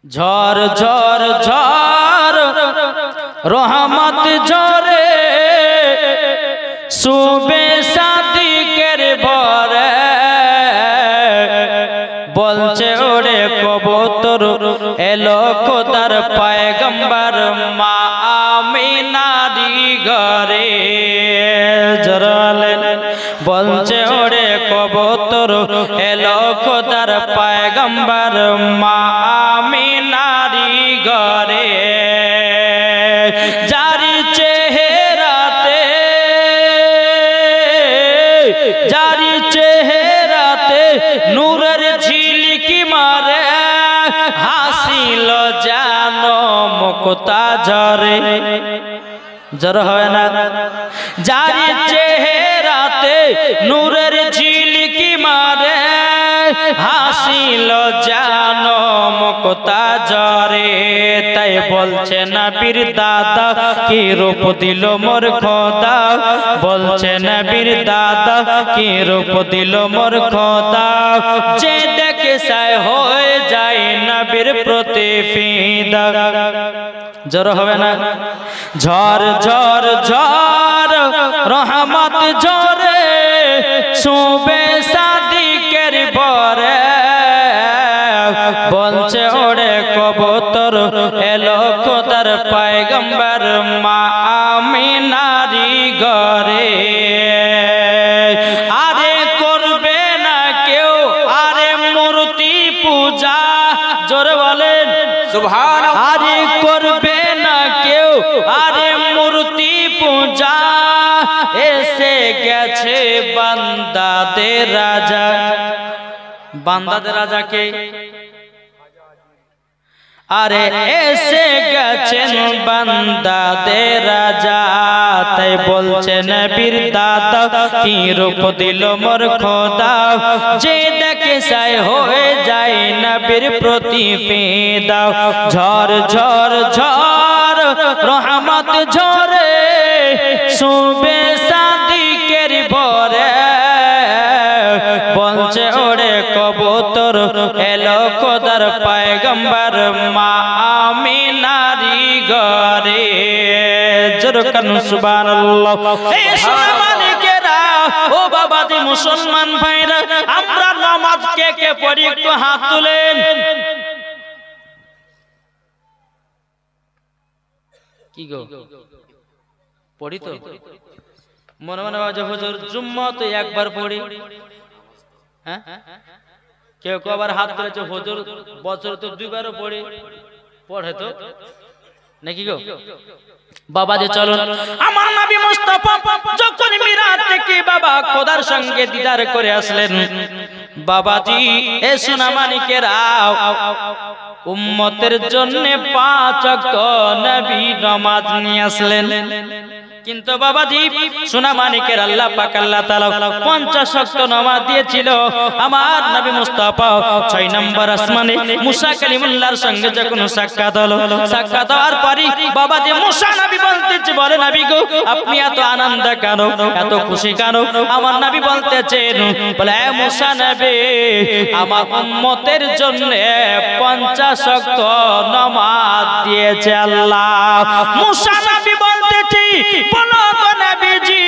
ঝড় ঝড় ঝড় রহমত ঝরে সুবে সাদিকের ভরে বলছে ওরে কবুতর এলো খোদার পয়গম্বর মা আমিনারি ঘরে জরালেন বলছে ওরে কবুতর এলো খোদার পয়গম্বর মা আমিনারি ঘরে জারি চেহারাতে জারি চেহারাতে নূরের ঝিলকি মারে হাসিল জানো মুক্তা ঝরে জ্বর হয় না জারি চেহারাতে নূরের ঝিলকি মারে হাসিল জানো মুক্তা ঝরে তাই বলছে নবীর দাদা কি রূপ দিল মোর খোদা বলছে নবীর দাদা কি রূপ দিল মোর খোদা যে দেখে সায় হয়ে যায় নবীর প্রতি ফিদা জ্বর হবে না ঝড় ঝড় ঝড় রহমত ঝরে সুবে সাদিকের ভরে বলছে ওরে কবুতর এলো খোদার পয়গম্বর মা আমিনারি ঘরে আরে করবে না কেউ আরে মূর্তি পূজা জোরে বলেন সুবহানাল্লাহ আরে করবে না কেউ আরে মূর্তি পূজা এসে গেছে বান্দাদের রাজা বান্দাদের রাজা কে আরে এসে গেছেন বান্দাদের রাজা তাই বলছে নবীর দাদা কি রূপ দিল মোর খোদা যে দেখে সায় হয়ে যায় নবীর প্রতি ফিদা ঝড় ঝড় ঝড় রহমত ঝরে সুবে সাদিকের ভরে বলছে ওরে কবুতর এলো খোদার পয়গম্বর মা আমিনারি ঘরে জোরকান সুবহানাল্লাহ এই মুসলমানেরা ও বাবাজি মুসলমান ভাইরা আমরা নামাজ কে কে পড়ি একটু হাত তুলেন কি গো পড়ি তো মনে মনে বাজে হুজুর জুম্মা তো একবার পড়ি হ্যাঁ কেউ কেউ আবার হাত তুলেছে হুজুর বছর তো দুইবারও পড়ে পড়ে তো নাকি গো বাবাজি চলুন আমার নবী মুস্তাফা যখন মিরাজ থেকে বাবা খোদার সঙ্গে দিদার করে আসলেন বাবাজি এ সোনা মানিকেরা উম্মতের জন্য 5 ওয়াক্ত নবী নামাজ নিয়ে আসলেন কিন্তু বাবাজি সোনা মানিকের আল্লাহ পাক আল্লাহ তাআলা 50 ওয়াক্ত নামাজ দিয়েছিল আমার নবী মুস্তাফা 6 নম্বর আসমানে মুসা কালিমুল্লাহর সঙ্গে যখন সাক্ষাৎ হলো সাক্ষাৎ হওয়ার পরে বাবাজি মুসা নবী বলতেছে বলে নবী গো আপনি এত আনন্দ কেন এত খুশি কেন আমার নবী বলতেছেন বলে এ মুসা নবী আমার উম্মতের জন্য 50 ওয়াক্ত নামাজ দিয়েছে আল্লাহ মুসা নবী বলতেছে বলো গো নবীজি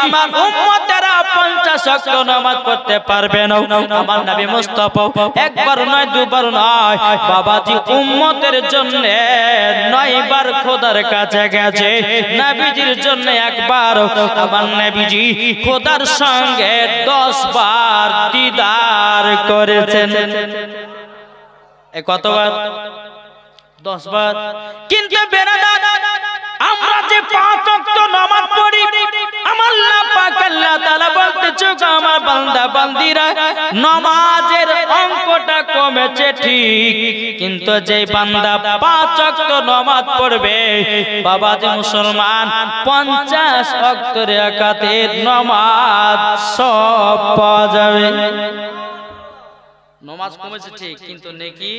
আমার উম্মতেরা 50 ওয়াক্ত নামাজ পড়তে পারবে না আমার নবী মুস্তাফা একবার নয় দুবার নয় বাবাজি উম্মতের জন্য 9 বার খোদার কাছে গেছে নবীজির জন্য একবার আমার নবীজি খোদার সঙ্গে 10 বার দিদার করেছেন এ কতবার 10 বার কিন্তু বেরাদার আমরা যে 5 ওয়াক্ত নামাজ পড়ি আমার আল্লাহ পাক আল্লাহ তাআলা বলতেছে আমার বান্দা বান্দিরা নামাজের অঙ্কটা কমেছে ঠিক কিন্তু যে বান্দা 5 ওয়াক্ত নামাজ পড়বে বাবাজি মুসলমান 50 ওয়াক্ত রাকাতের নামাজ সব পাওয়া যাবে নামাজ কমেছে ঠিক কিন্তু নেকি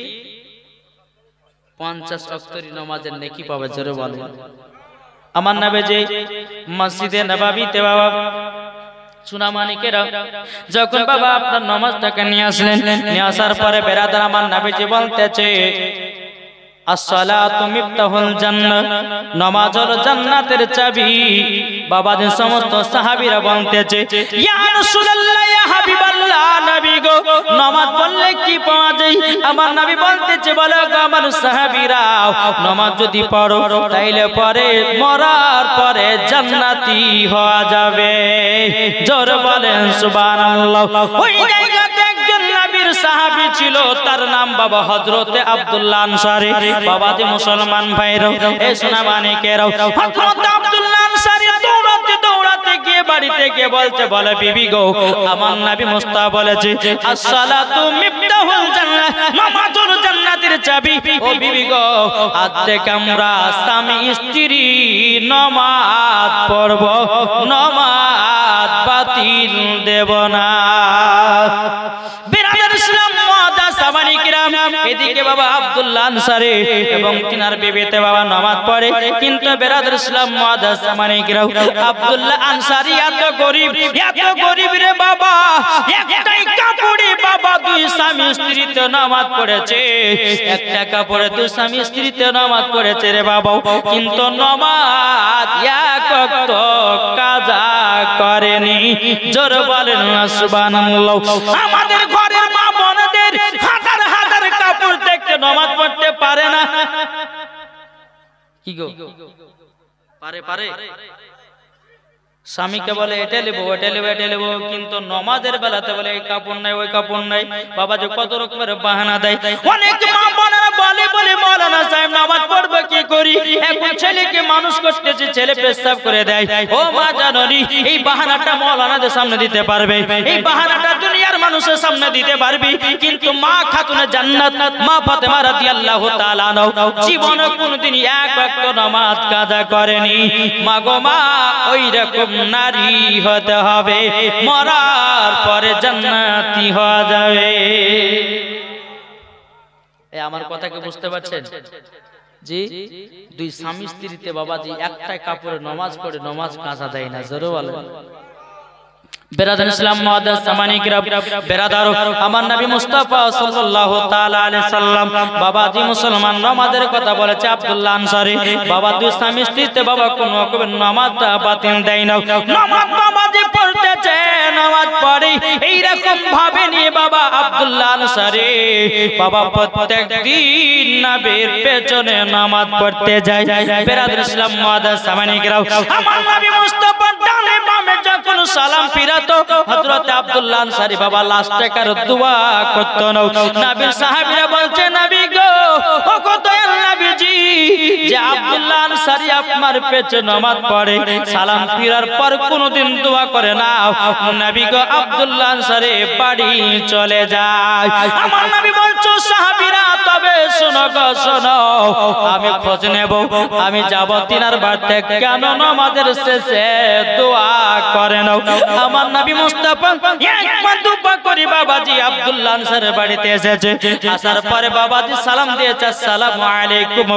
50 ওয়াক্তের নামাজের নেকি পাবে জোরে বলেন আমার নবীজি মসজিদে নববীতে বাবা সোনা মানিকেরা যখন বাবা আপনার নামাজটাকে নিয়ে আসলেন নিয়ে আসার পরে বেরাদার আমার নবীজি বলতেছে আসসালাতু মিফতাহুল জান্নাহ, নামাজ হলো জান্নাতের চাবি। বাবা যে সমস্ত সাহাবীরা বলতেছে, ইয়া রাসূলুল্লাহ, ইয়া হাবিবাল্লাহ, নবী গো নামাজ পড়লে কি পাওয়া যায়? আমার নবী বলতেছে, বলো গো আমার সাহাবীরা, নামাজ যদি পড়ো তাইলে পরে মরার পরে জান্নাতি হওয়া যাবে। জোর বলেন সুবহানাল্লাহ। ওই জায়গাতে একজন নবীর সাহাবী ছিল, তার নাম বাবা হযরতে আব্দুল্লাহ আনসারী। বাবা যে মুসলমান ভাইরা, এই সোনা মানিকেরাও, হযরত আব্দুল্লাহ আনসারী দৌড়াতে দৌড়াতে গিয়ে বাড়িতে গিয়ে বলছে, বলে বিবি গো আমার নবী মুস্তাফা বলেছে আসসালাতু মিফতাহুল জান্নাহ, নামাজ হলো জান্নাতের চাবি। ও বিবি গো আজ থেকে আমরা স্বামী স্ত্রী নামাজ পড়ব, নামাজ বাতিল দেব না। এদিকে বাবা আব্দুল্লাহ আনসারী এবং তিনার বিবিতে বাবা নামাজ পড়ে, কিন্তু বেরাদর ইসলাম মুআদ্দাস সামানে কিরাও, আব্দুল্লাহ আনসারী এত গরিব রে বাবা, একটাই কাপড়ে বাবা দুই স্বামী স্ত্রীতে নামাজ পড়েছে, একটা কাপড়ে দুই স্বামী স্ত্রীতে নামাজ পড়েছে রে বাবা, কিন্তু নামাজ এক ওয়াক্ত কাজা করেনি। জোর বলেন না সুবহানাল্লাহ। আমাদের ঘরের মা বোনদের হাজার হাজার কাপড় দেখতে নামাজ পড়তে পারে না, কি গো পারে? স্বামীকে বলে এটা নেবো ওটা নেবো এটা নেবো, কিন্তু নমাজের বেলাতে বলে এই কাপড় নাই ওই কাপড় নাই। বাবা যে কত রকমের বাহানা দেয়। অনেক মা বোনেরা বলে মাওলানা সাহেব নামাজ পড়বে কি করি, এখন ছেলেকে মানুষ করতেছে, ছেলে পেশাব করে দেয়। ও মা জাননি, এই বাহানাটা মাওলানাদের সামনে দিতে পারবে, এই বাহানাটা দুনিয়ার মানুষের সামনে দিতে পারবি, কিন্তু মা খাতুনে জান্নাত মা ফাতেমা রাদিয়াল্লাহু তাআলা আনহা জীবনে কোনদিন এক ওয়াক্ত নামাজ কাজা করেনি। মা গো মা, ওই রকম নারী হতে হবে, মরার পরে জান্নাতি হওয়া যাবে। আমার কথা কি বুঝতে পারছেন? জি, দুই স্বামী স্ত্রীতে বাবাজি একটাই কাপড়ে নামাজ পড়ে নামাজ কাজা দেয় না। জোরে বলেন। বেরাদার ইসলাম মুআদ্দাস সামানি কিরাম, বেরাদার আমার নবী মুস্তাফা সাল্লাল্লাহু তাআলা আলাইহি সাল্লাম বাবাজি মুসলমান নামাজের কথা বলেছে আব্দুল্লাহ আনসারী। বাবা দুই স্বামী স্ত্রীতে বাবা কোন রকমের নামাজটা বাতিল দেয় না। নামাজ বাবাজি পড়তেছে, নামাজ পড়ে এই রকম ভাবে নিয়ে বাবা আব্দুল্লাহ আনসারী বাবা প্রত্যেকদিন নবীর পেছনে নামাজ পড়তে যায়। বেরাদার ইসলাম মুআদ্দাস সামানি কিরাম, আমার নবী মুস্তাফা ডানে বামে যখন সালাম ফিরাতো, হযরত আব্দুল্লাহ আনসারী বাবা লাস্টে কার দোয়া করত না। নবীর সাহাবীরা বলছে, নবী গো ও কত নবীজি, যে আব্দুল্লাহ আনসারী আপনার পেছনে নামাজ পড়ে, সালাম ফিরার পর কোনদিন দোয়া করে না। নবী গো আব্দুল্লাহ আনসারী বাড়ি চলে যায়। আমার নবী বলছো সাহাবীরা, তবে শোনো গো শোনো, আমি খোঁজ নেব, আমি যাব তিনার বাড়িতে, কেন নামাজের শেষে দোয়া করে না। আমার নবী মুস্তাফা একবার দুবার করে বাবাজি আব্দুল্লাহ আনসারীর বাড়িতে এসেছে। আসার পরে বাবাজি সালাম দিয়েছে, আসসালামু আলাইকুম,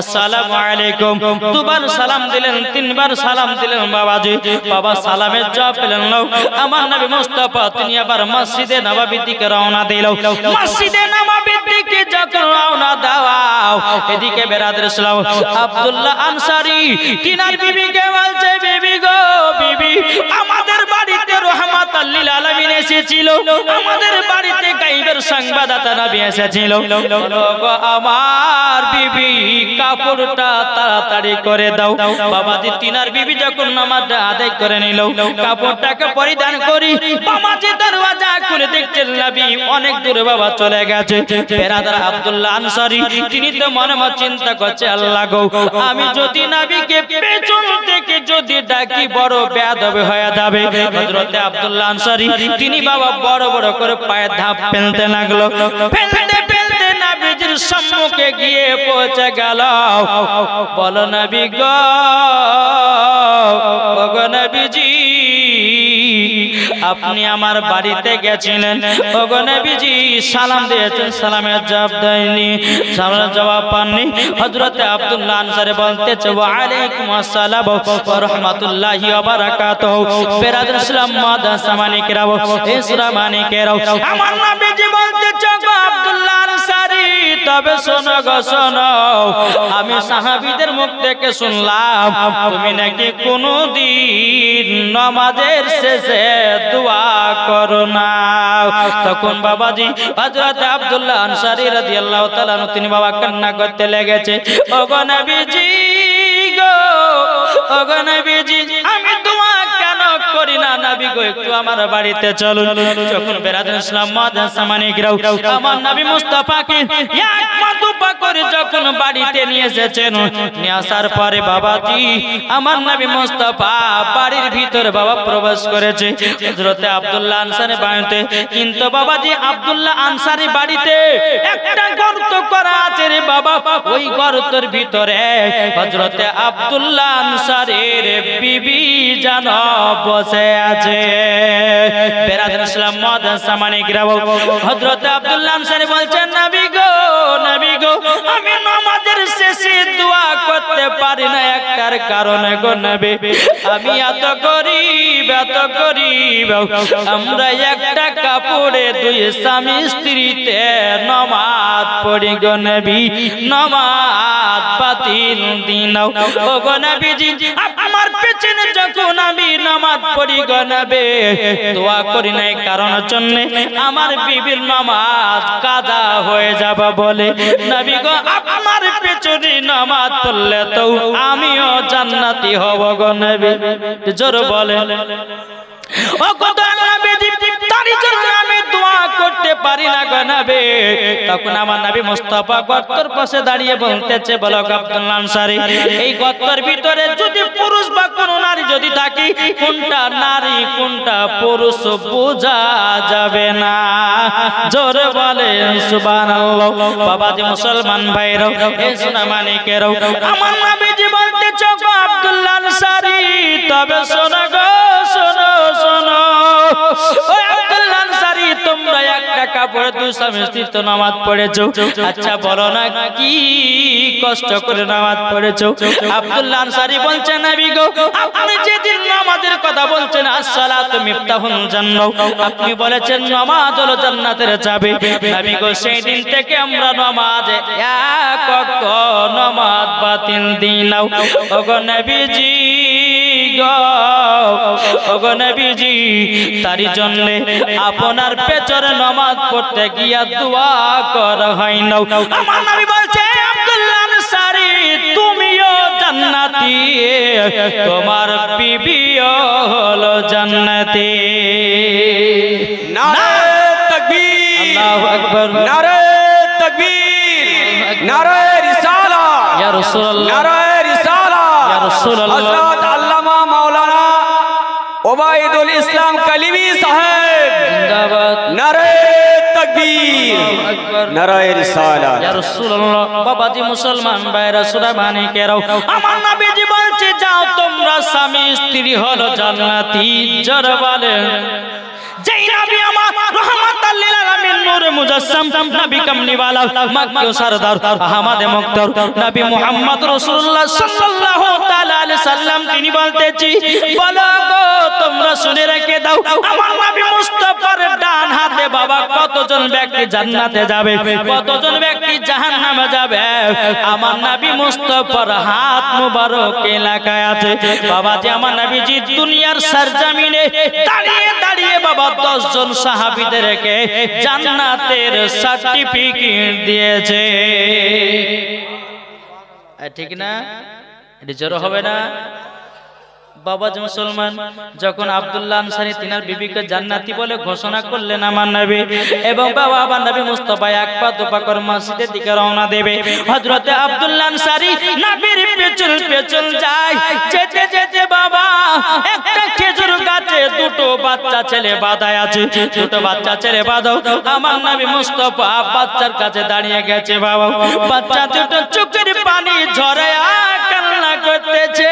আসসালামু আলাইকুম। দুবার সালাম দিলেন, তিনবার সালাম দিলেন বাবাজি। বাবা সালামের জবাব পেলেন না। আমার নবী মুস্তাফা তিনি আবার মসজিদে নববীর দিকে রওনা দিল। মসজিদে নববীর দিকে যখন রওনা দাও, এদিকে বেরাদার ইসলাম আব্দুল্লাহ আনসারী তিনার বিবিকে বলছে, বিবি গো বিবি, আমাদের বাড়িতে রহমাতাল লিল আলামিন এসেছিল, আমাদের বাড়িতে গায়বের সংবাদদাতা নবী এসেছিল। আমার বিবি কাপড়টা তাড়াতাড়ি করে দাও। বাবাজি তিনার বিবি যখন নামাজটা আদায় করে নিল, কাপড়টাকে পরিধান করি বাবাজি দরওয়াজা খুলে দেখছেন নবী অনেক দূরে বাবা চলে গেছে। বেরাদার আব্দুল্লাহ আনসারী তিনি তো মনে মনে চিন্তা করছে, আল্লাহ গো, আমি যদি নবীকে পেছন থেকে যদি ডাকি বড় বেয়াদব হয়ে যাবে। হযরত আব্দুল্লাহ আনসারী তিনি বাবা বড় বড় করে পায়ে ধাপ ফেলতে লাগলো। ফেলতে ফেলতে নবীজির সম্মুখে গিয়ে পৌঁছে গেল। বলো নবী গো, ওগো নবীজি, আপনি আমার বাড়িতে গেছিলেন, ওগো নবীজি সালাম দিয়েছেন, সালামের জবাব দেয়নি, সালামের জবাব পাননি। হযরত আব্দুল্লাহ আনসারী বলতেছে, ওয়া আলাইকুম আসসালাম ওয়া রাহমাতুল্লাহি ওয়া বারাকাতুহু। বেরাদার ইসলাম মুআদ্দাস সামানি কিরাম, এই সূরা মানি কিরাম, আমার নবীজি বলতেছে, গো আব্দুল্লাহ আনসারী, তবে তবে শোনো গো শোনো, আমি সাহাবীদের মুখ থেকে শুনলাম তুমি নাকি কোনদিন নামাজের শেষে দোয়া করো না। তখন বাবাজি হযরত আব্দুল্লাহ আনসারী রাদিয়াল্লাহু তাআলা তিনি বাবা কান্না করতে লেগেছে, ওগো নবীজি গো, ওগো নবীজি আমি দোয়া কেন করি না? নবী গো একটু আমার বাড়িতে চলুন। যখন বেরাদুল ইসলাম মাদ্রাসা মানিকরাও আমার নবী মুস্তাফাকে এক মাতুপা করে যখন বাড়িতে নিয়ে এসেছেন, নিয়ে আসার পরে বাবাজি আমার নবী মুস্তাফা বাড়ির ভিতরে বাবা প্রবেশ করেছে হযরতে আব্দুল্লাহ আনসারী বাড়িতে। কিন্তু বাবাজি আব্দুল্লাহ আনসারী বাড়িতে একটা গর্ত করা আছে রে বাবা, ওই গর্তের ভিতরে হযরতে আব্দুল্লাহ আনসারীর বিবি যেন বসে আছে। বেরাদুল ইসলাম মাদ্রাসা মানিকরাও হযরতে আব্দুল্লাহ আনসারী বলছেন, নবী গো, নবী গো আমি নামাজের শেষে দোয়া করতে পারি না একটার কারণে গো নবী, আমি এত গরীব, এত গরীব, আমরা একটা কাপড়ে দুই স্বামী স্ত্রীতে নামাজ পড়ি গো নবী, নামাজ বাতিল দিনাও। ও গো নবীজি আমার পেছনে যখন আমি নামাজ পড়ি গো নবী, দোয়া করি না এই কারণের জন্য আমার বিবির নামাজ কাজা হয়ে যাবে বলে, নবী গো আমার পেছনে নামাজ পড়লে তো আমিও জান্নাতি হব গো নবী। জোর বলে ও কত নবীজি তারই জন্য আমি দোয়া করতে পারি না গো নবী। তখন আমার নবী মুস্তাফা গর্তের পাশে দাঁড়িয়ে বলতেছে, বলো আব্দুল্লাহ আনসারী এই গর্তের ভিতরে যদি পুরুষ বা কোন নারী যদি থাকে, কোনটা নারী কোনটা পুরুষ বোঝা যাবে না। জোরে বলে সুবহানাল্লাহ। বাবাজি মুসলমান ভাইরা এই সোনা মানিকেরাও আমার নবীজি বলতেছে, গো আব্দুল্লাহ আনসারী তবে শোনো গো, শোনো শোনো, ও আব্দুল্লাহ আনসারী তোমরা একটা কাপড়ে দুই স্বামী স্ত্রী তো নামাজ পড়েছো, আচ্ছা বলো না কি কষ্ট করে নামাজ পড়েছো? আব্দুল্লাহ আনসারী বলছেন, নবী গো আপনি যেদিন নামাজের কথা বলছেন আসসালাতু মিফতাহুল জান্নাহ, আপনি বলেছেন নামাজ হলো জান্নাতের চাবি, নবী গো সেই দিন থেকে আমরা নামাজে এক ওয়াক্ত নামাজ বাতিল দিনাও। ওগো নবীজি গো, ওগো নবীজি তারই জন্য আপনার পেছনে নামাজ পড়তে গিয়া দোয়া করা হয় না। আমার নবী বলছে, আব্দুল্লাহ আনসারী তুমিও জান্নাতি, তোমার বিবিও হলো জান্নাতি। নারে তাকবীর, আল্লাহু আকবার, নারে তাকবীর, নারে রিসালাত, ইয়া রাসূলুল্লাহ, নারে রিসালাত, ইয়া রাসূলুল্লাহ। হযরত আল্লামা মাওলানা ওবায়দুল ইসলাম কালিমি সাহেব জিন্দাবাদ, নারে তাকবীর, নারে রিসালাত, ইয়া রাসূলুল্লাহ। বাবাজি মুসলমান ভাইরা সোনা মানিকেরাও আমার নবীজি বলছে, যাও তোমরা স্বামী স্ত্রী হলো জান্নাতি। জোরে বলেন যেই নবী আমার রহমাতাল লিল আলামিন নূরে মুজাসসাম নবী কামলিওয়ালা মক্কা সরদার আহমদে মুক্তার নবী মুহাম্মদ রাসূলুল্লাহ সাল্লাল্লাহু তাআলা আলাইহি সাল্লাম তিনি বলতেছি, বলো গো তোমরা শুনে রেখে দাও আমার নবী মুস্তাফার ডান হাতে বাবা কতজন ব্যক্তি জান্নাতে যাবে, কতজন ব্যক্তি জাহান্নামে যাবে। আমার নবী মুস্তাফার হাত মুবারক এলাকায় আছে বাবাজি। আমার নবীজি দুনিয়ার সরজমিনে দাঁড়িয়ে দাঁড়িয়ে বাবা 10 জন সাহাবীদেরকে জান্নাতের সার্টিফিকেট দিয়েছে। ঠিক না? এটা জোর হবে না? বাবাজি মুসলমান যখন আব্দুল্লাহ আনসারী তিনার বিবিকে জান্নাতি বলে ঘোষণা করলেন আমার নবী, এবং বাবা আমার নবী মুস্তাফা এক পা দুপা করে মসজিদের দিকে রওনা দেবে, হযরতে আব্দুল্লাহ আনসারী নবীর পেছন পেছন যায়। যেতে যেতে বাবা একটা খেজুর গাছে দুটো বাচ্চা ছেলে বাঁধায় আছে, দুটো বাচ্চা ছেলে বাঁধাও। আমার নবী মুস্তাফা বাচ্চার কাছে দাঁড়িয়ে গেছে বাবা, বাচ্চা দুটো চোখের পানি ঝরে কান্না করতেছে।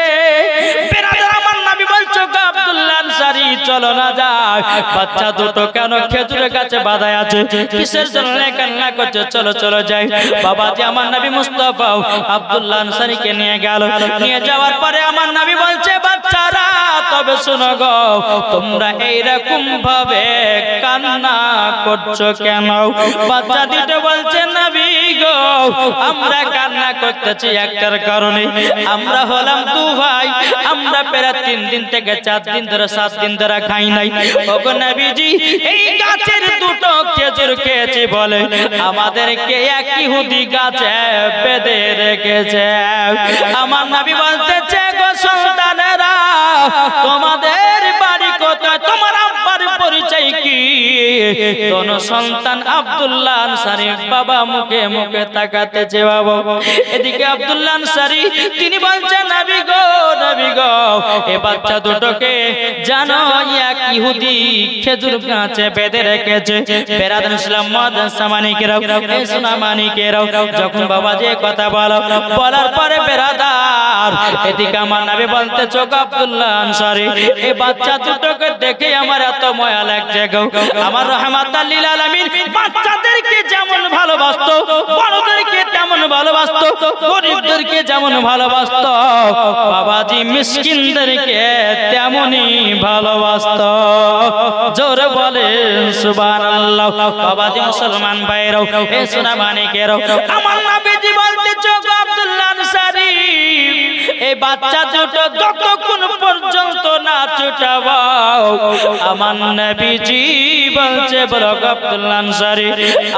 আমার নবী বলছো, আব্দুল্লাহ আনসারী চলো না যাই, বাচ্চা দুটো কেন খেজুরের গাছে বাঁধায় আছে, কিসের জন্য কান্না করছে, চলো চলো যাই। বাবাজি আমার নবী মুস্তাফা আব্দুল্লাহ আনসারীকে নিয়ে গেল। নিয়ে যাওয়ার পরে আমার নবী বলছে, বাচ্চারা তবে শোনো গো, তোমরা এইরকম ভাবে কান্না করছো কেন? বাচ্চা দুটো বলছে, নবী গো আমরা কান্না করতেছি একটার কারণে, আমরা হলাম দু ভাই, আমরা প্রায় 3 দিন থেকে 4 দিন ধরে 7 দিন ধরে খাই নাই। ওগো নবীজি, এই গাছের দুটো খেজুর খেয়েছি বলে আমাদেরকে এক ইহুদি গাছে বেঁধে রেখেছে। আমার নবী বলতেছে, গো সন্তানেরা, তোমাদের বাড়ি কোথায়, তোমার আব্বার পরিচয় কি? কোন সন্তান আব্দুল্লাহ আনসারী বাবা মুখে মুখে তাকাতেছে বাবা। এদিকে আব্দুল্লাহ আনসারী তিনি বলছেন, নবী গো, নবী গো, এই বাচ্চা দুটোকে জানো এক ইহুদি খেজুর গাছে বেঁধে রেখেছে। বেরাদান ইসলাম মাদ্রাসা মানিকেরাও, এই সোনা মানিকেরাও, যখন বাবাজি কথা বলার পরে বেরাদার, এদিকে আমার নবী বলতে, চোখ আব্দুল্লাহ আনসারী, এই বাচ্চা দুটোকে দেখে আমার এত মায়া লাগছে গো। আমার রহমাতুল লিল আলামিন বাচ্চাদেরকে যেমন ভালোবাসতো, বড়দেরকে তেমন ভালোবাসতো, গরিবদেরকে যেমন ভালোবাসতো, বাবাজি মিসকিনদেরকে তেমনই ভালোবাসতো। জোরে বলেন সুবহানাল্লাহ। বাবাজি মুসলমান ভাইরাও, এই সোনা মানিকেরাও, আমার নবীজি বলতে, চোখ আব্দুল্লাহ আনসারী, এই বাচ্চা দুটো যতক্ষণ পর্যন্ত না ছুটাবো, আমার নবীজি বলছে, বলো আব্দুল্লাহ আনসারী,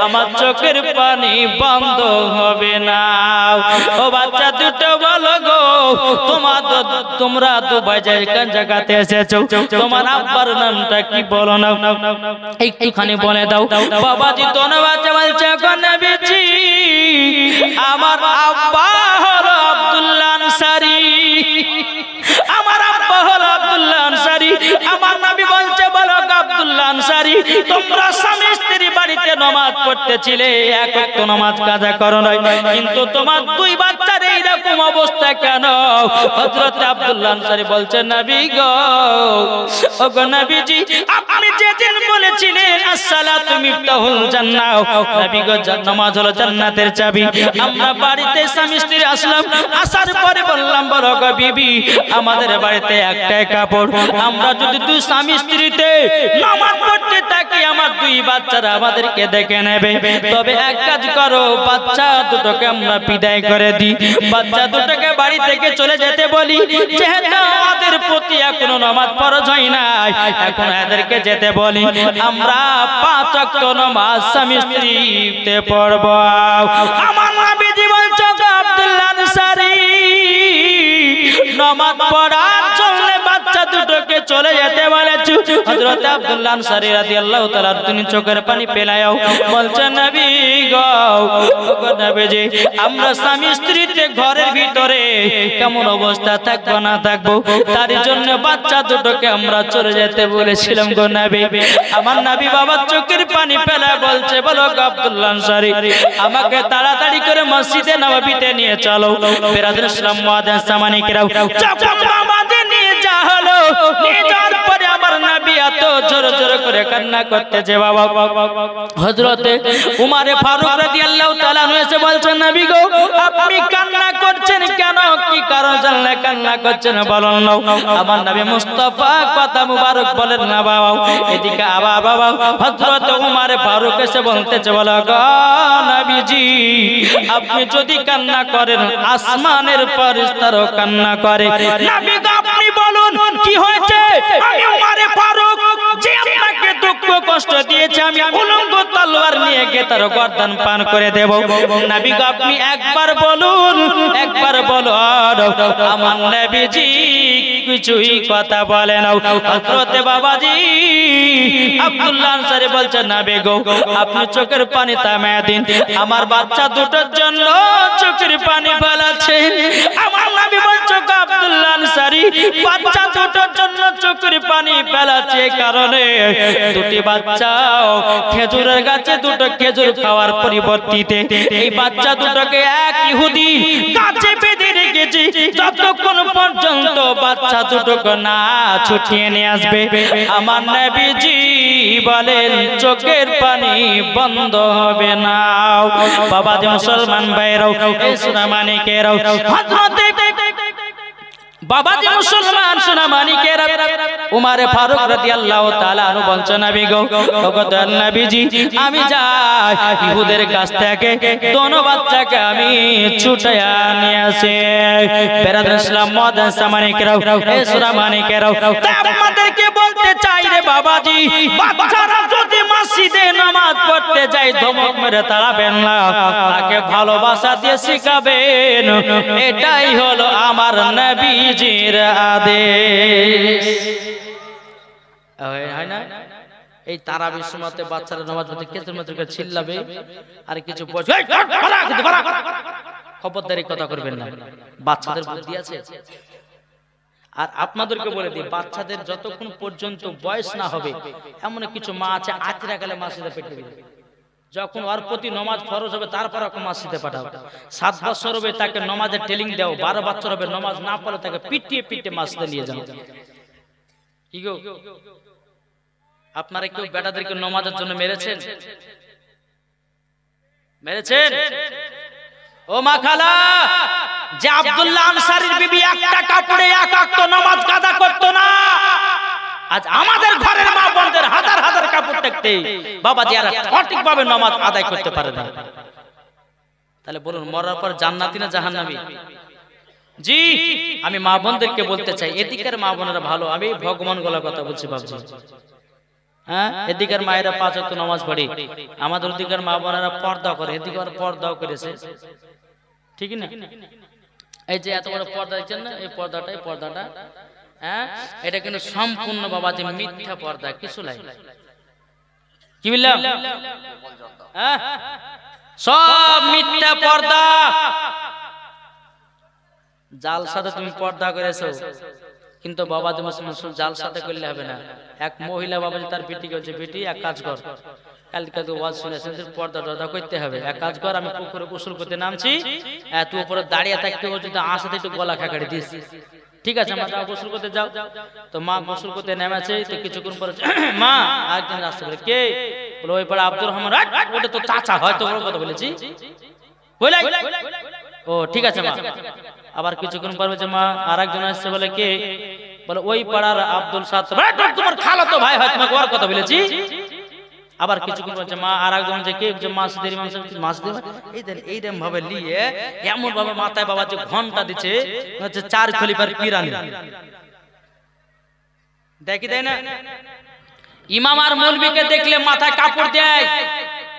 আমার চোখের পানি বন্ধ হবে না। ও বাচ্চা দুটো বলো গো, তোমরা দুবাই জায়গাতে এসেছো, তোমার আব্বার নামটা কি বলো না, একটুখানি বলে দাও। বাবাজি তো বাচ্চা বলছে, গো নবীজি, আমার আব্বা হলো আব্দুল্লাহ আনসারী, আমার আব্বা হলো আব্দুল্লাহ আনসারী। আমার নবী বলছে, বলো আব্দুল্লাহ আনসারী, তোমরা স্বামী স্ত্রী বাড়িতে নামাজ পড়তেছিলে, এক ওয়াক্ত নামাজ কাজা করো নাই, কিন্তু তোমার দুই বাচ্চার এইরকম অবস্থা কেন? হযরত আব্দুল্লাহ আনসারী বলছেন, নবী গো, ও গো নবীজি, আপনি যেদিন বলেছিলেন আসসালাতু মিফতাহুল জান্নাহ, নবী গো, নামাজ হলো জান্নাতের চাবি। আমরা বাড়িতে স্বামী স্ত্রী আসলাম, আসার পরে বললাম, বলো গো বিবি, আমাদের বাড়িতে একটাই কাপড়, আমরা যদি দুই স্বামী স্ত্রীতে নামাজ পড়তে থাকি, আমার দুই বাচ্চারা আমাদেরকে দেখে নেবে। তবে এক কাজ করো, বাচ্চা দুটোকে আমরা বিদায় করে দিই, বাচ্চা দুটোকে বাড়ি থেকে চলে যেতে বলি, যেহেতু আমাদের প্রতি এখনো নামাজ ফরজ হয় নাই, এখন এদেরকে যেতে বলি, আমরা 5 ওয়াক্ত নামাজ স্বামী স্ত্রীতে পড়ব। আমার নবীজি বলছো, আব্দুল্লাহ আনসারী, নামাজ পড়ার জন্য বাচ্চা দুটোকে চলে যেতে বলেছো। হযরত আব্দুল্লাহ আনসারী রাদিয়াল্লাহু তাআলা তিনি চোখের পানি ফেলায়ও বলছেন, নবী গো, ওগো নবীজি, আমরা স্বামী স্ত্রীতে ঘরের ভিতরে কেমন অবস্থা থাকবো না থাকবো, তার জন্য বাচ্চা দুটোকে আমরা চলে যেতে বলেছিলাম গো নবী। আমার নবী বাবার চোখের পানি ফেলায় বলছে, বলো আব্দুল্লাহ আনসারী, আমাকে তাড়াতাড়ি করে মসজিদে নববীতে নিয়ে চলো। বেরাদার ইসলাম মাদ্রাসা মানিকেরাও, যখন নামাজে নিয়ে যা হলো, নিয়ে যাওয়ার পরে আমার নবী এত জোরে জোরে করে কান্না করতেছে বাবা। হযরতে উমর ফারুক রাদিয়াল্লাহু তাআলা এসে বলছেন, নবী গো, আপনি কান্না করছেন কেন? কি কারণ জানলে কান্না করছেন বলুন না। আমার নবী মুস্তাফা কথা মুবারক বলেন না বাবা। এদিকে আবার বাবা হযরত উমর ফারুক এসে বলতেছে, বলো গো নবীজি, আপনি যদি কান্না করেন, আসমানের ফেরেশতারাও কান্না করে। নবী গো, আপনি বলুন কি হয়েছে? আমি উমর ফারুক যে আপনাকে দুঃখ কষ্ট দিয়েছে, আমি উলঙ্গ তলোয়ার নিয়ে গিয়ে তার গর্দান পান করে দেব। নবী গো, আপনি একবার বলুন, একবার বলুন। আমার নবীজি কিছুই কথা বলে না। হযরতে বাবাজি আব্দুল্লাহ আনসারী বলছেন, নবী গো, আপনি চোখের পানি থামিয়ে দিন, আমার বাচ্চা দুটোর জন্য চোখের পানি ফেলাচ্ছে। আমার নবী বলছে, আব্দুল্লাহ আনসারী, বাচ্চা দুটোর জন্য চোখের পানি ফেলাচ্ছে কারণে দুটি বাচ্চা খেজুরের গাছে দুটো খেজুর খাওয়ার পরিবর্তে এই বাচ্চা দুটোকে এক ইহুদি গাছে বেঁধে রেখেছি, যতক্ষণ পর্যন্ত বাচ্চা দুটোকে না ছুটিয়ে নিয়ে আসবে। আমার নবীজি বলেন, চোখের পানি বন্ধ হবে না। বাবাজি মুসলমান ভাইরাও, এই সোনা মানিকেরাও, হযরতে বাবাজি মুসলমান সোনা মানিকের উমর ফারুক রাদিয়াল্লাহু তাআলা আনহু বলছেন নবী গো ওগো দয়াল নবীজি আমি যাই ইহুদের কাছ থেকে দোনো বাচ্চাকে আমি ছুটায়া নিয়ে আসি বেরাদার ইসলাম মুআদ্দাস মানিকেরাও এ সোনা মানিকেরাও তাই আমাদেরকে বলতে চাই রে বাবাজি বাচ্চারা যদি মসজিদে নামাজ পড়তে যায় ধমক মেরে তাড়াবেন না তাকে ভালোবাসা দিয়ে শিখাবেন এটাই হলো আমার নবীজির আদেশ হয় না এই তারাবির সময়তে বাচ্চারা নামাজ পড়তে কেসের মতো করে চিল্লাবে আর কিছু বলছে খবরদারি কথা করবেন না বাচ্চাদের বুদ্ধি আছে আর আপনাদেরকে বলে দিই বাচ্চাদের যতক্ষণ পর্যন্ত বয়স না হবে এমন কিছু মা আছে আতিরা গেলে মসজিদে পেটে দিবে যখন ওর প্রতি নামাজ ফরজ হবে তারপর ওকে মসজিদে পাঠাও 7 বছর হবে তাকে নামাজের ট্রেনিং দাও 12 বছর হবে নামাজ না পড়লে তাকে পিটিয়ে পিটিয়ে মসজিদে নিয়ে যাও কি গো আপনারা কেউ বেটাদেরকে নামাজের জন্য মেরেছেন ও মা খালা যে আব্দুল্লাহ আনসারীর বিবি একটা কাপড়ে এক ওয়াক্ত নামাজ কাজা করতো না আজ আমাদের ঘরের মা বোনদের হাজার হাজার কাপড় দেখতে বাবাজি আর সঠিকভাবে নামাজ আদায় করতে পারে না তাহলে বলুন মরার পর জান্নাতি না জাহান্নামী জি আমি মা বোনদেরকে বলতে চাই এদিকের মা বোনেরা ভালো আমি ভগবান গলা কথা বলছি বাবজি হ্যাঁ এদিকের মায়েরা 5 ওয়াক্ত নামাজ পড়ে আমাদের ওদিকের মা বোনেরা পর্দা করে এদিকে আর পর্দাও করেছে ঠিক না এই যে এত বড় পর্দা দেখছেন না এই পর্দাটা হ্যাঁ এটা কিন্তু সম্পূর্ণ বাবাজি মিথ্যা পর্দা কিছু নাই কি বললাম হ্যাঁ সব মিথ্যা পর্দা জালসাতে তুমি পর্দা করেছো কিন্তু বাবাজি মুসলমান জালসাতে করলে হবে না এক মহিলা বাবাজি তার বেটিকে বলছে বেটি এক কাজ কর কালকে তো ওয়াজ শুনেছেন পর্দা টর্দা করতে হবে এক কাজ কর আমি পুকুরে গোসল করতে নামছি তুই উপরে দাঁড়িয়ে থাকতে বলছি তো আসাতে একটু গলা খাকাড়ি দিস ঠিক আছে মা গোসল করতে যাও তো মা গোসল করতে নেমেছে তো কিছুক্ষণ পরে মা একদিন আসতে বলে কে বলে ওই পাড়া আব্দুর রহমান ওটা তো চাচা হয়তো বড় কথা বলেছি বলে ও ঠিক আছে মা আবার কিছুক্ষণ পর বলছে মা আরেকজন আসছে বলে কে বলে ওই পাড়ার আব্দুল সাত্তার তোমার খালাতো ভাই হয় তোমাকে ওর কথা বলেছি আবার কিছুক্ষণ বলছে মা আরেকজন যে কে যে মাসদের ইমাম সাহেব মাসদের এইরকম ভাবে নিয়ে এমন ভাবে মাথায় বাবা যে ঘন্টা দিচ্ছে হচ্ছে 4 খলিফার পিরানি দেখি দেয় না ইমাম আর মৌলবীকে দেখলে মাথায় কাপড় দেয়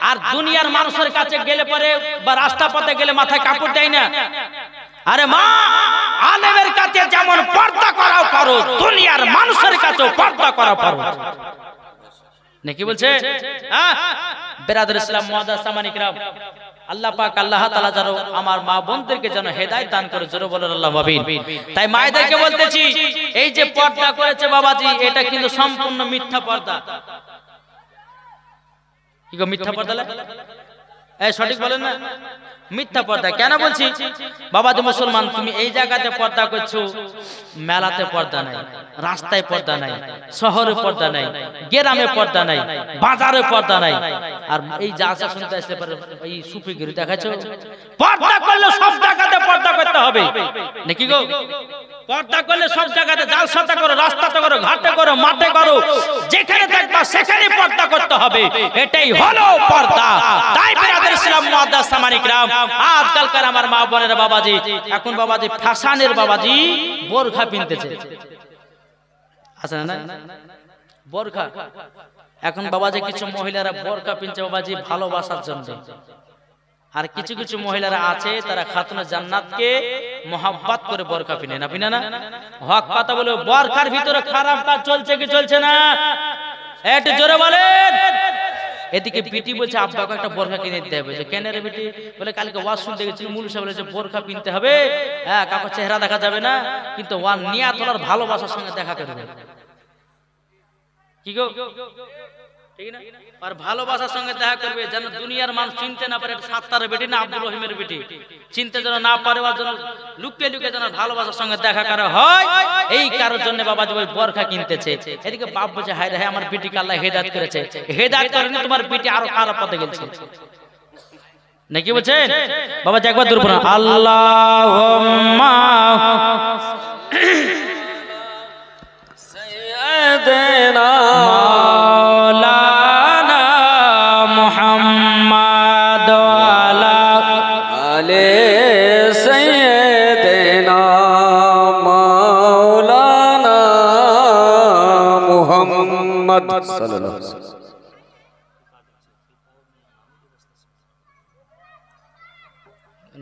আর দুনিয়ার মানুষের কাছে গেলে পরে বা রাস্তা পথে গেলে মাথায় কাপড় দেয় না আরে মা আলেমের কাছে যেমন পর্দা করাও পারো দুনিয়ার মানুষের কাছেও পর্দা করাও পারো নাকি বলছে বেরাদার ইসলাম মুআদ্দাস সামানি কিরাম আল্লাহ পাক আল্লাহ তাআলা যেন আমার মা বোনদেরকে যেন হেদায়েত দান করে জোরে বলেন আল্লাহুম্মা আমিন তাই মায়েদেরকে বলতেছি এই যে পর্দা করেছে বাবাজি এটা কিন্তু সম্পূর্ণ মিথ্যা পর্দা কি গো মিথ্যা পর্দা এই সঠিক বলেন না মিথ্যা পর্দা কেন বলছি বাবাজি মুসলমান তুমি এই জায়গাতে পর্দা করছো মেলাতে পর্দা নাই রাস্তায় পর্দা নাই শহরে পর্দা নাই গ্রামে পর্দা নাই বাজারে পর্দা নাই আর এই যা যা শুনতে আসতে পারে এই সুফিগিরি দেখাচ্ছো পর্দা করলে সব জায়গাতে পর্দা করতে হবে নাকি গো পর্দা করলে সব জায়গাতে জালসাতে করো রাস্তাতে করো ঘাটে করো মাঠে করো যেখানে থাকবা সেখানে পর্দা করতে হবে এটাই হলো পর্দা তাই বেরাদার ইসলাম মুআদ্দাস সামানি কিরাম আজকালকার আমার মা বোনেরা বাবাজি এখন বাবাজি ফ্যাশনের বাবাজি বোরখা পিনতেছে আছে না বোরখা এখন বাবাজি কিছু মহিলারা বোরখা পিনছে বাবাজি ভালোবাসার জন্য আর কিছু কিছু মহিলারা আছে তারা খাতুনে জান্নাতকে মোহাব্বত করে বোরখা পিনে না পিনে না হক কথা বলে বোরখার ভিতরে খারাপ কাজ চলছে কি চলছে না একটু জোরে বলেন এদিকে বিটি বলছে আব্বাকে একটা বোরখা কিনে দিতে হবে কেন রে বিটি বলে কালকে ওয়াজ শুনতে গেছি মুল সাহেব বলেছে বোরখা পিনতে হবে হ্যাঁ কাউকে চেহারা দেখা যাবে না কিন্তু ওয়ান নিয়াত ওর ভালোবাসার সঙ্গে দেখা করবে কি গো ঠিক না আর ভালোবাসার সঙ্গে দেখা করবে যেন দুনিয়ার মানুষ চিনতে না পারে সাত্তারের বেটি না আব্দুর রহিমের বেটি চিনতে যেন না পারে ওর জন্য লুকিয়ে লুকিয়ে যেন ভালোবাসার সঙ্গে দেখা করা হয় এই কারোর জন্য বাবাজি ওই বোরখা কিনতেছে এদিকে বাপ বলছে হায় রে আমার বেটিকে আল্লাহ হেদায়েত করেছে হেদায়েত করেনি তোমার বেটি আরো খারাপ পথে গেছে নাকি বলছেন বাবাজি একবার দূর পড়া আল্লাহুম্মা आले सैयदना मौलाना मुहम्मद सल्लल्लाहु अलैहि वसल्लम।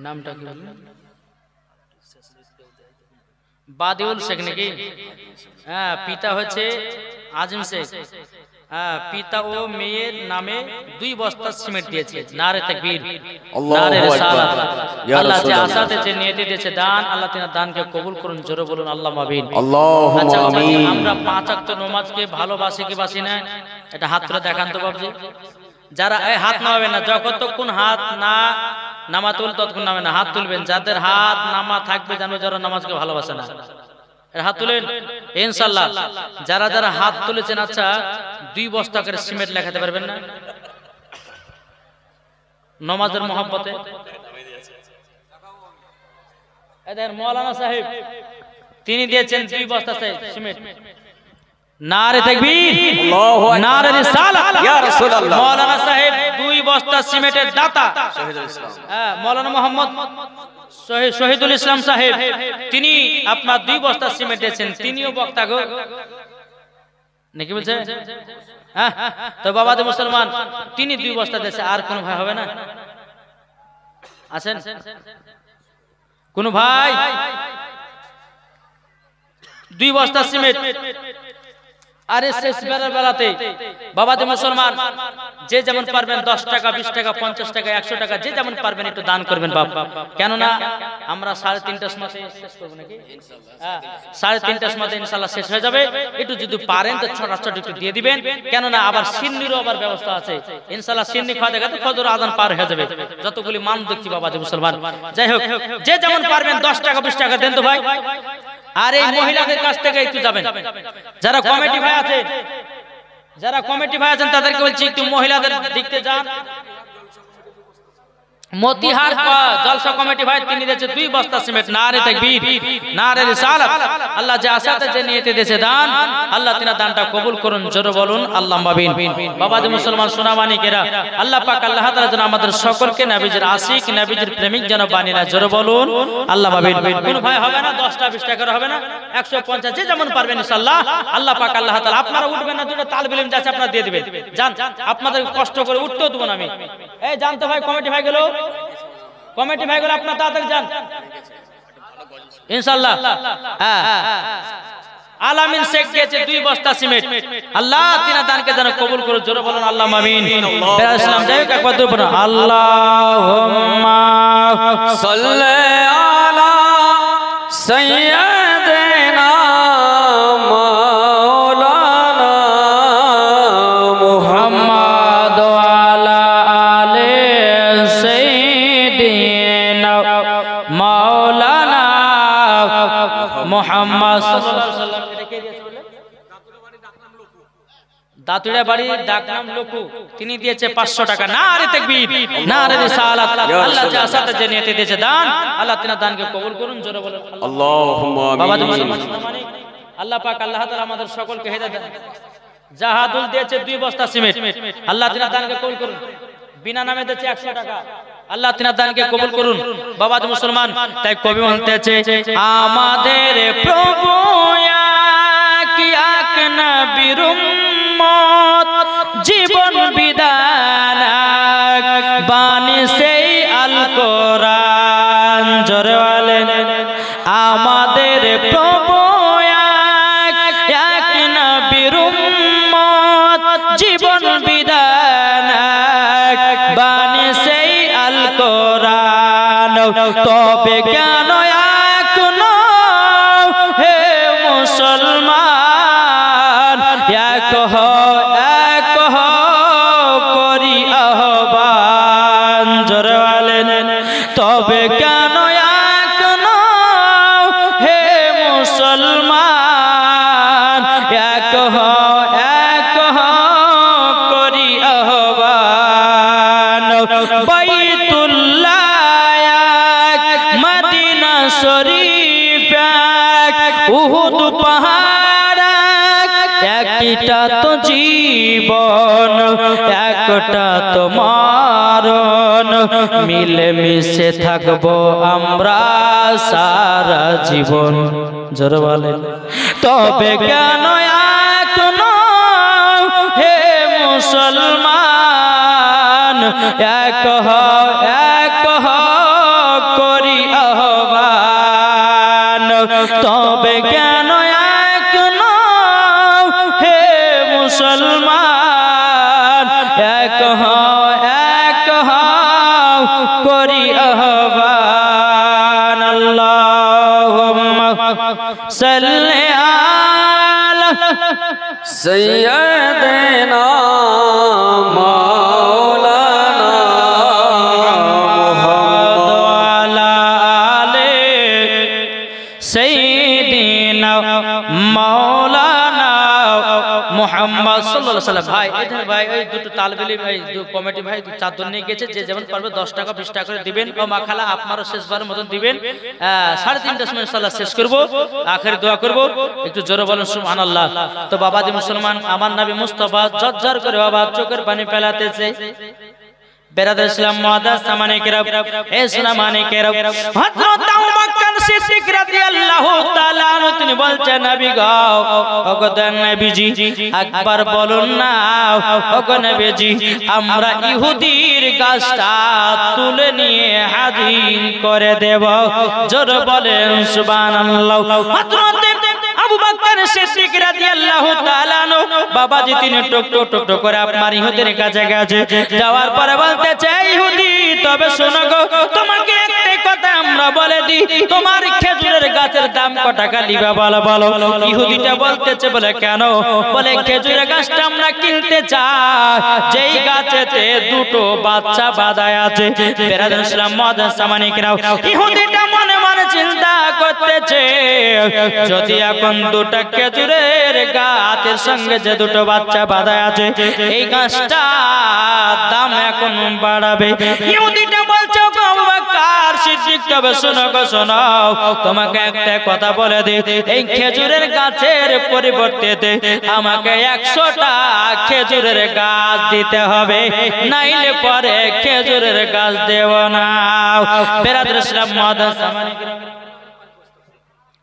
नामটা কি বললেন? বাদিউল শেখ নাকি? হ্যাঁ, পিতা হচ্ছে আজিম শেখ। হ্যাঁ, পিতা ও মেয়ের নামে 2 বস্তা সিমেন্ট দিয়েছে। নারে তাকবীর, নারে রিসালাত। আল্লাহ যে আশাতে যে নিয়তে দিয়েছে দান, আল্লাহ তাআলা দানকে কবুল করুন। জোরে বলুন আল্লাহুম্মা আমিন। আল্লাহুম্মা আমিন। আমরা 5 ওয়াক্ত নামাজকে ভালোবাসি কি বাসি না? এটা হাত তুলে দেখান তো বাবজি। যারা এই হাত নামাবেন না, যতক্ষণ হাত না নামা তুল ততক্ষণ নামে না, হাত তুলবেন। যাদের হাত নামা থাকবে জানো যারা নামাজকে ভালোবাসে না, হাত তুলেন ইনশাআল্লাহ। যারা যারা হাত তুলেছেন, আচ্ছা 2 বস্তা করে সিমেন্ট লেখাতে পারবেন না নামাজের মহব্বতে? এদের মৌলানা সাহেব তিনি দিয়েছেন 2 বস্তা সিমেন্ট। নারে তাকবীর, আল্লাহু আকবার, নারে রিসালাত। ইয়া রাসূলুল্লাহ। মৌলানা সাহেব 2 বস্তা সিমেন্টের দাতা হ্যাঁ, মৌলানা মোহাম্মদ শহীদুল ইসলাম সাহেব, তিনি আপনার 2 বস্তা সিমেন্ট দিয়েছেন। তিনিও বক্তা গো নাকি বলছে? হ্যাঁ, তো বাবাদে মুসলমান তিনি 2 বস্তা দিয়েছে। আর কোন ভাই হবে না? আছেন কোন ভাই? 2 বস্তা সিমেন্ট। আরে শেষ বেলাতে বাবাদে মুসলমান যে যেমন পারবেন 10 টাকা, 20 টাকা, 50 টাকা, 100 টাকা, যে যেমন পারবেন একটু দান করবেন বাপ। কেননা আমরা 3:30টার সময় শেষ করব নাকি? হ্যাঁ, 3:30টার সময় ইনশাআল্লাহ শেষ হয়ে যাবে। একটু যদি পারেন তো ছোট একটু দিয়ে দিবেন। কেননা আবার সিন্নিরও আবার ব্যবস্থা আছে ইনশাআল্লাহ। সিন্নি খাওয়া দেখাতে ফজর আজান পার হয়ে যাবে। যতগুলি মান দেখছি বাবাদে মুসলমান, যাই হোক যে যেমন পারবেন 10 টাকা 20 টাকা দেন তো ভাই। আর এই মহিলাদের কাছ থেকে একটু যাবেন, যারা কমিটি ভাই আছেন, তাদেরকে বলছি একটু মহিলাদের দিকতে যান। মতিহার জলসা কমিটি ভাই তিনি দিয়েছে 2 বস্তা সিমেন্ট। নারে তাকবীর, নারে রিসালাত। আল্লাহ যে আশাতে যে নিয়তে দিয়েছে দান, আল্লাহ তিনা দানটা কবুল করুন। জোরে বলুন আল্লাহুম্মা আমিন। বাবাজি মুসলমান সোনামানিকেরা, আল্লাহ পাক আল্লাহ তাআলা যেন আমাদের সকলকে নবীজির আশিক, নবীজির প্রেমিক যেন বানিয়ে নেয়। জোরে বলুন আল্লাহুম্মা আমিন। কোন ভাই হবে না 10 টা 20 টাকা হবে না, 150 যে যেমন পারবেন ইনশাআল্লাহ। আল্লাহ পাক আল্লাহ তাআলা, আপনারা উঠবেন না, দুটো তালবিলিম যাচ্ছে আপনারা দিয়ে দিবেন। জান, আপনাদের কষ্ট করে উঠতেও দেব না আমি। এই জানতো ভাই কমিটি ভাইগুলো আপনার তাড়াতাড়ি যান ইনশাআল্লাহ। হ্যাঁ, আলামিন শেখ দিয়েছে 2 বস্তা সিমেন্ট। আল্লাহ তিনা দানকে যেন কবুল করুন। জোরে বলুন আল্লাহুম্মা আমিন। ইসলাম যাই হোক একবার দুই বলুন আল্লাহুম্মা সাল্লি আলা সাইয়্যিদিনা মাওলানা মুহাম্মদ ওয়া আলা আলি সাইয়্যিদিনা মাওলানা মুহাম্মদ সাল্লাল্লাহু আলাইহি ওয়াসাল্লাম। এটা কে দিয়েছে বলে? দাতুড়া বাড়ি ডাকনাম লোকু, তিনি দিয়েছে 500 টাকা। নারে তাকবীর, নারে রিসালাত। আল্লাহ যে আশাতে যে নিয়তে দিয়েছে দান, আল্লাহ তিনা দানকে কবুল করুন। জোরে বলুন আল্লাহুম্মা বাবাজি আমিন। মুসলমান আল্লাহ পাক আল্লাহ তাআলা আমাদের সকলকে হেদায়েত দেন। জাহাদুল দিয়েছে 2 বস্তা সিমেন্ট। আল্লাহ তিনা দানকে কবুল করুন। বিনা নামে দিয়েছে 100 টাকা। আল্লাহ তিনা দানকে কবুল করুন। বাবাজি মুসলমান, তাই কবি বলতেছে আমাদের প্রভু এক নবীর উম্মত, জীবন বিধান বাণী সেই আল কোরআন। জোরে বলেন আমাদের প্রভু এক নবীর উম্মত, জীবন বিধান বাণী সেই আল কোরআন। তবে কেন এখনো হে মুসলমান এক করি আহ্বান। জোরে বলেন তবে কেন এখনো হে মুসলমান এক করি আহ্বান। বাইতুল্লাহ মদিনা শরীফ উহুদ পাহাড় একই এইটা তো জীবন, একটা তো মরণ, মিলে মিশে থাকবো আমরা সারা জীবন। জোরে বলেন। তবে কেন এখনো হে মুসলমান এক করি আহ্বান, তবে কেন এখনো হে মুসলমান এক করি আহ্বান। আল্লাহুম্মা সাল্লি আলা سيدنا مولانا মুহাম্মদ সাল্লাল্লাহু আলাইহি ওয়াসাল্লাম। ভাই এখানে ভাই ওই দুটো তালবেলি ভাই কমিটি ভাই চাদর নিয়ে গেছে, যে যেমন পারবে 10 টাকা 20 টাকা করে দিবেন ও মাখালা আপনারও শেষবারের মতন দিবেন। 3:30টার সময় ইনশাআল্লাহ শেষ করব, আখেরি দোয়া করব, একটু জোরে বলেন সুবহানাল্লাহ। তো বাবাজি মুসলমান, আমার নবী মুস্তাফা ঝরঝর করে বাবা চোখের পানি ফেলাতেছে। বেরাদার ইসলাম মুআদ্দাস সামানে কিরাম, এ সোনা মানে কিরাম, হযরত আবু বকর সিদ্দিক রাদিয়াল্লাহু তাআলা আনহু তিনি বলছেন, নবী গো, ওগো নবীজি একবার বলুন না, ওগো নবীজি আমরা ইহুদির গাছটা তুলে নিয়ে হাজির করে দেব। জোরে বলেন সুবহানাল্লাহ। হযরত আবু বকর সিদ্দিক রাদিয়াল্লাহু তাআলা আনহু বাবাজি তিনি টক টক করে আপনার ইহুদির কাছে গেছে, যাওয়ার পরে বলতেছে, ইহুদি তবে শোনো গো, তোমাকে একটা কথা আমরা বলে দিই, তোমার খেজুরের গাছের দাম কত টাকা নিবা বলো বলো। ইহুদিটা বলতেছে, বলে কেন? বলে খেজুরের গাছটা আমরা কিনতে চাই, যেই গাছেতে দুটো বাচ্চা বাঁধায় আছে। বেরাদার ইসলাম মুআদ্দাস সামানে কিরাম, ইহুদিটা মনে মনে চিন্তা করতেছে, যদি এখন দুটো খেজুরের গাছের সঙ্গে যে দুটো বাচ্চা বাঁধা আছে, এই গাছটা দাম এখন বাড়াবে। ইহুদিটা বলছে, আবু বকর সিদ্দিক তবে শোনো গো শোনো, তোমাকে একটা কথা বলে দিই, এই খেজুরের গাছের পরিবর্তে আমাকে 100টা খেজুরের গাছ দিতে হবে, নাইলে পরে খেজুরের গাছ দেব না। বেরাদার ইসলাম মুআদ্দাস সামানে কিরাম,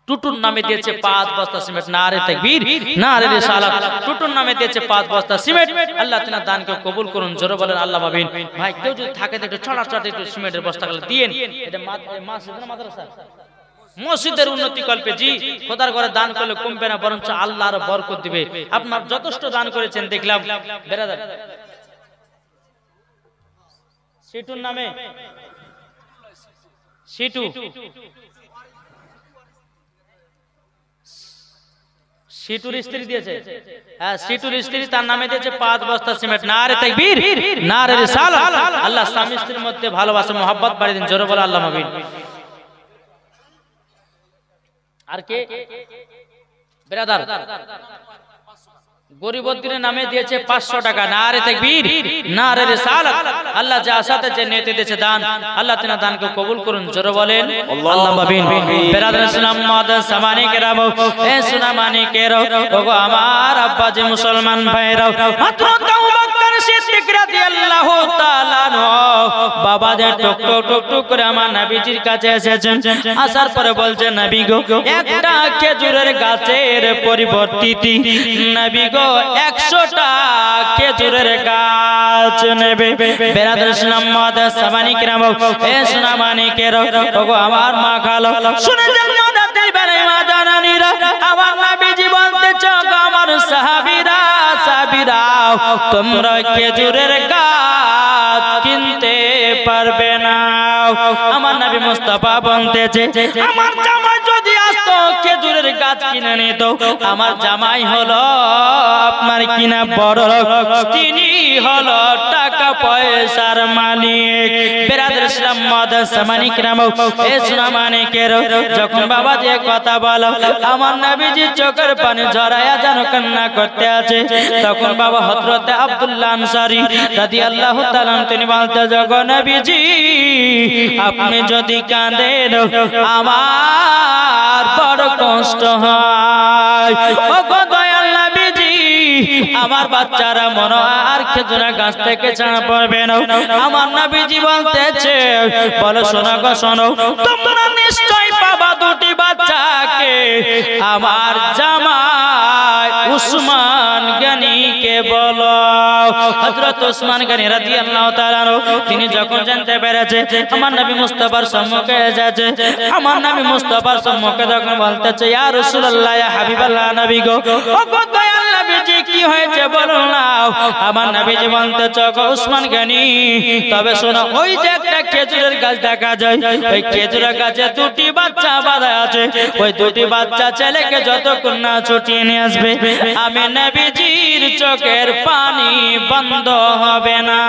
টুটুর নামে দিয়েছে 5 বস্তা সিমেন্ট। নারে তাকবীর, নারে রিসালাত। টুটুর নামে দিয়েছে 5 বস্তা সিমেন্ট। আল্লাহ তাআলা দানকে কবুল করুন। জোরে বলেন আল্লাহ মাবিন। ভাই কেউ যদি থাকে তো একটু ছড়াছড়ি একটু সিমেন্টের বস্তাগুলো দিয়েন। এটা মসজিদের মাদ্রাসা, মসজিদের উন্নতি কল্পে জি খোদার ঘরে দান করলে কমবে না, বরঞ্চ আল্লাহ আরো বরকত দিবে। আপনার যথেষ্ট দান করেছেন দেখলাম। বেরাদার সিটুর নামে, সিটু সিটুর স্ত্রী দিয়েছে, হ্যাঁ সিটুর স্ত্রী তার নামে দিয়েছে 5 বস্তা সিমেন্ট। নারে তাকবীর, নারে রিসালাত। আল্লাহ স্বামী স্ত্রীর মধ্যে ভালোবাসা মোহাব্বত বাড়িয়ে দিন। জোরে বলে আল্লাহ মাবিন। আর কে? বেরাদার গরিবউদ্দিনের নামে দিয়েছে 500 টাকা। নারে তাকবীর, নারে রিসালাত। আল্লাহ যা আশাতে যে নিয়তে দিয়েছে দান, আল্লাহ তাআলা দানকে কবুল করুন। জোরে বলেন আল্লাহ মাবিন। বেরাদার ইসলাম মুআদ্দাস সামানে কিরাম, এ সোনা মানিকেরা, ওগো আমার আব্বাজি মুসলমান ভাইরা, হযরত আবু বকর সিদ্দিক রাদিয়াল্লাহু তাআলা আনহু বাবা যে টক টক করে আমার নবীজির কাছে এসেছেন। আসার পরে বলছে, নবী গো, একটা খেজুরের গাছের পরিবর্তে নবী গো 100টা খেজুরের গাছ নেবে। বেরাদার ইসলাম মুআদ্দাস সামানে কিরাম, এ সোনা মানিকেরা, ওগো আমার মা খালো, শুনে যান মাদাতের বেরে মা জানানীরা, আমার নবীজি বলতেছে, ওগো আমার সাহাবীরা, তোমরা খেজুরের গাছ কিনতে পারবে না। আমার নবী মুস্তাফা বলতেছে, আমার জামাই যদি আসতো খেজুরের গাছ কিনে নিত, আমার জামাই হলো আপনার কিনা বড় লোক, তিনি হলো টাকা পয়সার মালিক। বেরাদার ইসলাম মুআদ্দাস সামানে কিরাম, এ সোনা মানিকেরা, যখন বাবা যে কথা বলো, আমার নবীজি চোখের পানি ঝরায়া যেন কান্না করতে আছে। তখন বাবা হযরত আব্দুল্লাহ আনসারী রাদিয়াল্লাহু তাআলা তিনি বলতে, যখন নবীজি আপনি যদি কাঁদেন আমার বড় কষ্ট হয়। ও গো দয়াল নবীজি আমার বাচ্চারা মনে হয় আর খেজুরের গাছ থেকে ছাড়া পড়বে না। আমার নবীজি বলতেছে, বলো শোনো গো শোনো, তোমরা নিশ্চয় পাবা দুটি বাচ্চাকে। আমার জামাই উসমান গনিকে বলো। হযরত উসমান গনি রাদিয়াল্লাহু তাআলা তিনি যখন জানতে পেরেছে আমার নবী মুস্তাফার সম্মুখে যাচ্ছে, আমার নবী মুস্তাফার সম্মুখে যখন বলতেছে, ইয়া রাসূলুল্লাহ, ইয়া হাবিবাল্লাহ, নবী গো, ও গো দয়াল নবীজি কি হয়েছে বলুন না। আমার নবীজি বলতেছে, গো উসমান গনি, তবে শোনো, ওই যে একটা খেজুরের গাছ দেখা যায়, ওই খেজুরের গাছে দুটি বাচ্চা বাঁধা আছে। ওই দুটি বাচ্চা ছেলেকে যতক্ষণ না ছুটিয়ে নিয়ে আসবে, আমি নবীজির চোখের পানি বন্ধ হবে না।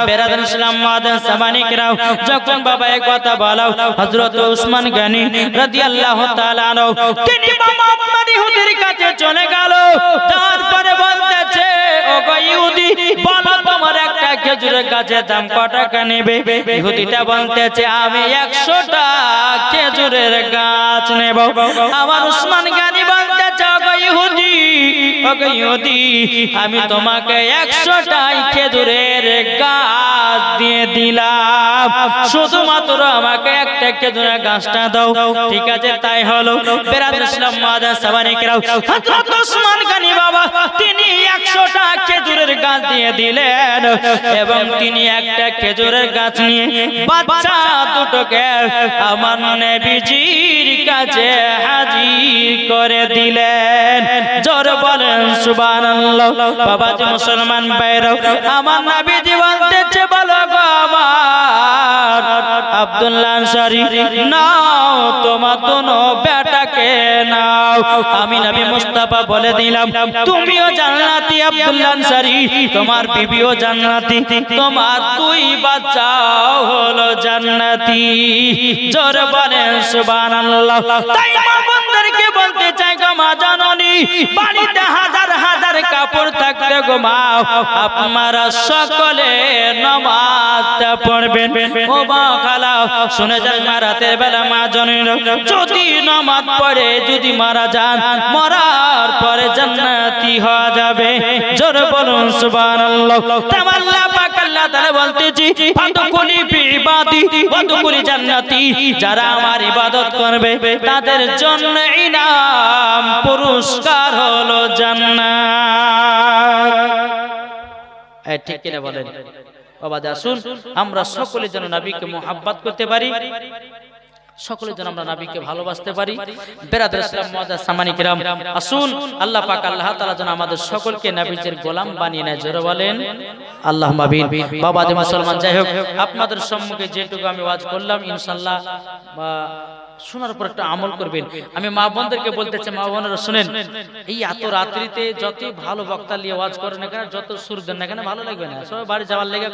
বেরাদার ইসলাম মাদান সামানিকরাও, যখন বাবা এই কথা বলো, হযরত উসমান গনি রাদিয়াল্লাহু তাআলা আনহু তিনি বাবা আপনার ইহুদির কাছে চলে গেল। তারপরে বলতেছে, ও গো ইহুদি, বলো তোমার একটা খেজুরের গাছের দাম কত টাকা নেবে? ইহুদিটা বলতেছে, আমি 100টা খেজুরের গাছ নেব। আমার উসমান গনি বলতেছে, ও গো ইহুদি, ও গো ইহুদি, আমি তোমাকে 100টাই খেজুরের গাছ দিয়ে দিলাম, শুধুমাত্র আমাকে একটা খেজুরের গাছটা দাও। ঠিক আছে, তাই হলো। বেরাদার ইসলাম মাদান সামানিকরাও, হযরত উসমান গনি বাবা তিনি 100টা খেজুরের গাছ দিয়ে দিলেন এবং তিনি একটা খেজুরের গাছ নিয়ে বাচ্চা দুটোকে আমার নবীজির কাছে হাজির করে দিলেন। জোর বলেন সুবহানাল্লাহ। বাবাজি মুসলমান ভাইরাও, আমার নবীজি বলতেছে, বলো গো আমার আব্দুল্লাহ আনসারী, নাও তোমার দোনো বেটাকে নাও। আমি নবী মুস্তাফা বলে দিলাম, তুমিও জান্নাতি আব্দুল্লাহ আনসারী, তোমার বিবিও জান্নাতি, তোমার দুই বাচ্চাও হলো জান্নাতি। জোর বলেন সুবহানাল্লাহ। তাই মা বোনদেরকে বলতে চাই গো মা জননী, বাড়িতে হাজার হাজার কাপড় থাকতে গো মা, আপনারা সকলে নামাজটা পড়বেন। ও মা খালা শুনে যান, মা রাতের বেলা মা জননী যদি নামাজ পড়ে যদি মারা যান, মরার পরে জান্নাতি হওয়া যাবে। জোরে বলুন সুবহানাল্লাহ। আল্লাহ পাক আল্লাহ তাআলা বলতেছি, ফাদখুলি ফি ইবাদি ওয়াদখুলি জান্নাতি, যারা আমার ইবাদত করবে তাদের জন্য ইনাম পুরস্কার হলো জান্নাত। ঠিক কিনা বলেন বাবা? আসুন আমরা সকলে যেন নবীকে মুহাব্বত করতে পারি, সকলে যেন আমরা নবীকে ভালোবাসতে পারি। বেরাদার ইসলাম মুআজ্জাজ সামানিক রাম, আসুন আল্লাহ পাক আল্লাহ তাআলা যেন আমাদের সকলকে নবীর গোলাম বানিয়ে নেয়। জোরে বলেন আল্লাহুম্মা আমিন। বাবা যে মুসলমান, যাই হোক আপনাদের সম্মুখে যেটুকু আমি ওয়াজ করলাম, ইনশাআল্লাহ শোনার পর একটা আমল করবেন। আমি মা বোনদেরকে বলতে চাই, মা বোনেরা শুনেন, এই এত রাত্রিতে যত ভালো বক্তা নিয়ে ওয়াজ করেন না কেন, যত সুর দেন না কেন, ভালো লাগবে না। সবাই বাড়ি যাওয়ার লেগে